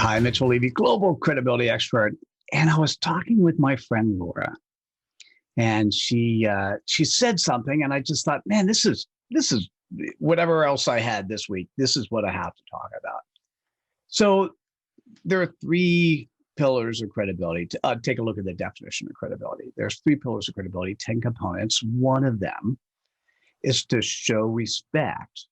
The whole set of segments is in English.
Hi, Mitchell Levy, global credibility expert. And I was talking with my friend Laura, and she said something, and I just thought, man, this is whatever else I had this week. This is what I have to talk about. So there are three pillars of credibility. Take a look at the definition of credibility. There's three pillars of credibility, 10 components. One of them is to show respect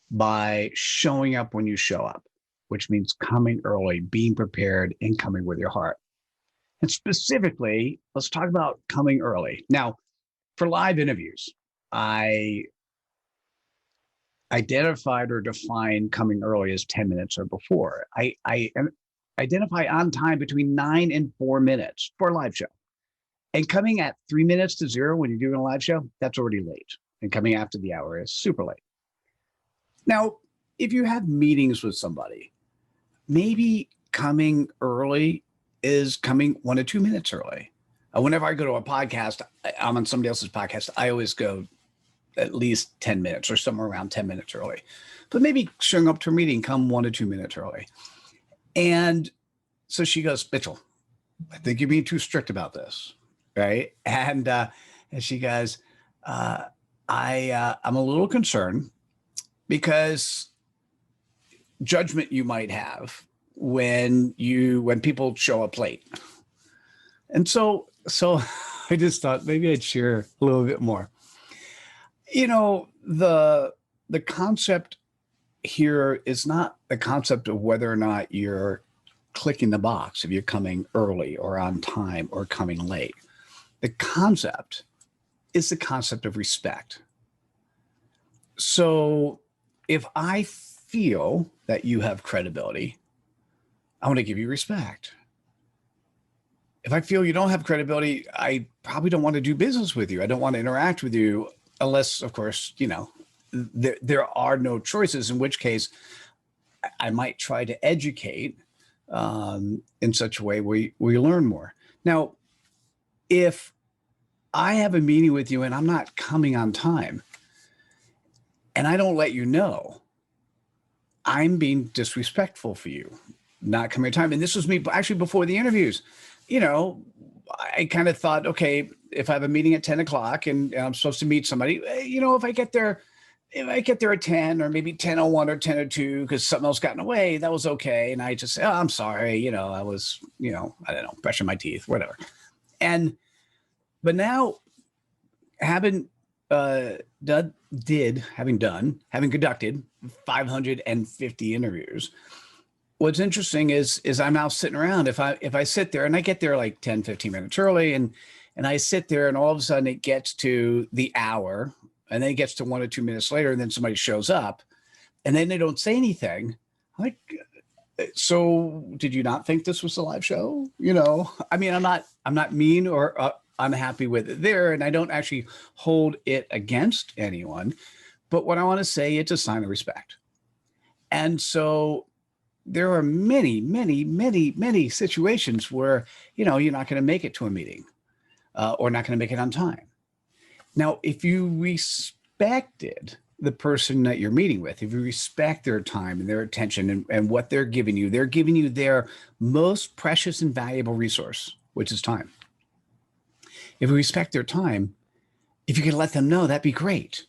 by showing up when you show up, which means coming early, being prepared, and coming with your heart. And specifically, let's talk about coming early. Now, for live interviews, I identified or defined coming early as 10 minutes or before. I identify on time between 9 and 4 minutes for a live show. And coming at 3 minutes to 0 when you're doing a live show, that's already late. And coming after the hour is super late. Now, if you have meetings with somebody, maybe coming early is coming 1 to 2 minutes early. Whenever I go to a podcast, I'm on somebody else's podcast, I always go at least 10 minutes or somewhere around 10 minutes early. But maybe showing up to a meeting, come 1 to 2 minutes early. And so she goes, Mitchell, I think you're being too strict about this, right? And she goes, I'm a little concerned because judgment you might have when people show up late. And so I just thought maybe I'd share a little bit more. You know, the concept here is not the concept of whether or not you're clicking the box, if you're coming early or on time or coming late. The concept is the concept of respect. So if I feel that you have credibility, I want to give you respect. If I feel you don't have credibility, I probably don't want to do business with you. I don't want to interact with you unless, of course, you know, there are no choices, in which case I might try to educate in such a way where you learn more. Now, if I have a meeting with you and I'm not coming on time and I don't let you know, I'm being disrespectful for you, not coming on time. And this was me actually before the interviews. You know, I kind of thought, okay, if I have a meeting at 10 o'clock and I'm supposed to meet somebody, you know, if I get there at 10 or maybe 10:01 or 10:02 because something else got in the way, that was okay. And I just say, oh, I'm sorry. You know, I was, you know, I don't know, brushing my teeth, whatever. But now having conducted 550 interviews, what's interesting is I'm now sitting around. If I sit there and I get there like 10, 15 minutes early and I sit there and all of a sudden it gets to the hour and then it gets to 1 or 2 minutes later and then somebody shows up and then they don't say anything. I'm like, so did you not think this was a live show? You know, I mean, I'm not mean or unhappy with it there, and I don't actually hold it against anyone. But what I want to say, it's a sign of respect. And so there are many, many, many, many situations where, you know, you're not going to make it to a meeting or not going to make it on time. Now, if you respected the person that you're meeting with, if you respect their time and their attention and what they're giving you their most precious and valuable resource, which is time. If you respect their time, if you could let them know, that'd be great.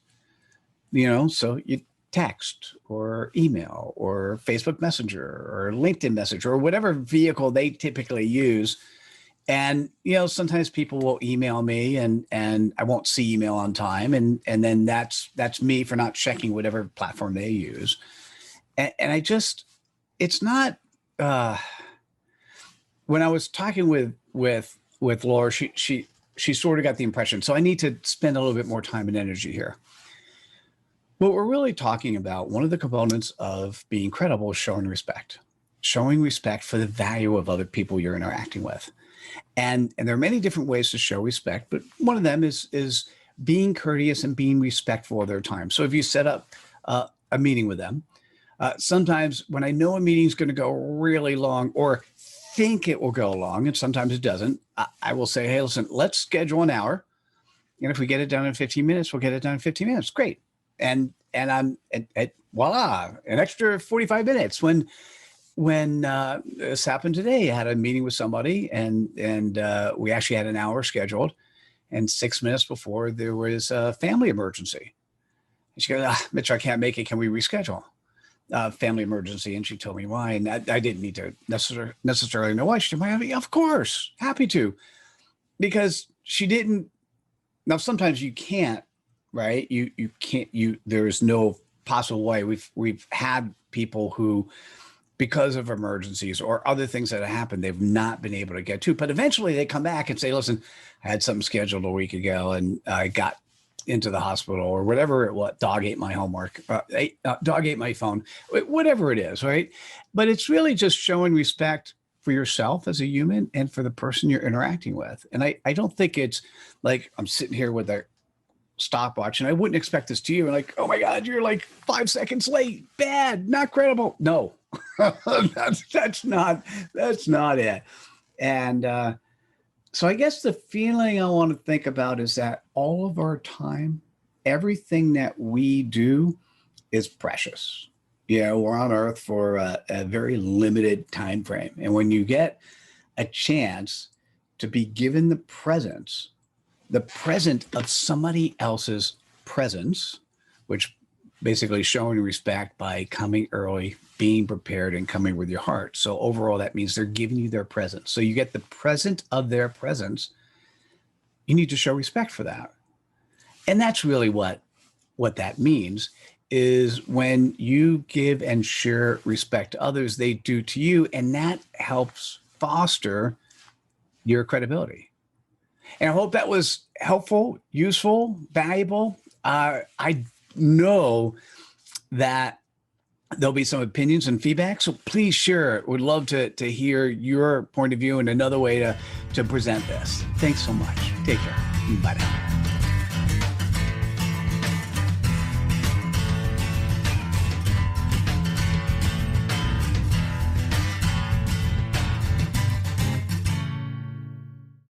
You know, so you text or email or Facebook Messenger or LinkedIn Messenger or whatever vehicle they typically use. And, you know, sometimes people will email me and I won't see email on time. And then that's me for not checking whatever platform they use. And I just, it's not, when I was talking with Laura, she sort of got the impression. So I need to spend a little bit more time and energy here. What we're really talking about, one of the components of being credible is showing respect for the value of other people you're interacting with. And there are many different ways to show respect, but one of them is being courteous and being respectful of their time. So if you set up a meeting with them, sometimes when I know a meeting is going to go really long or think it will go long, and sometimes it doesn't, I will say, hey, listen, let's schedule an hour. And if we get it done in 15 minutes, we'll get it done in 15 minutes. Great. And I'm at voila, an extra 45 minutes when when this happened today, I had a meeting with somebody, and we actually had an hour scheduled, and 6 minutes before there was a family emergency. And she goes, Mitch, I can't make it. Can we reschedule? Family emergency. And she told me why. And I didn't need to necessarily know why. She told me, of course, happy to. Because she didn't. Now, sometimes you can't, right? You can't, there's no possible way. We've had people who, because of emergencies or other things that have happened, they've not been able to get to. But eventually they come back and say, listen, I had something scheduled a week ago and I got into the hospital or whatever it was. Dog ate my homework, dog ate my phone, whatever it is, right? But it's really just showing respect for yourself as a human and for the person you're interacting with. And I don't think it's like I'm sitting here with a stopwatch and I wouldn't expect this to you. Like, oh my God, you're like 5 seconds late. Bad, not credible. No, that's not it. And so I guess the feeling I want to think about is that all of our time, everything that we do is precious. We're on Earth for a very limited time frame. And when you get a chance to be given the present of somebody else's presence, which basically showing respect by coming early, being prepared, and coming with your heart. So overall, that means they're giving you their presence. So you get the present of their presence. You need to show respect for that. And that's really what that means. Is when you give and share respect to others, they do to you, and that helps foster your credibility. And I hope that was helpful, useful, valuable. I know that there'll be some opinions and feedback, so please share it. Would love to hear your point of view and another way to present this. Thanks so much. Take care. Bye now.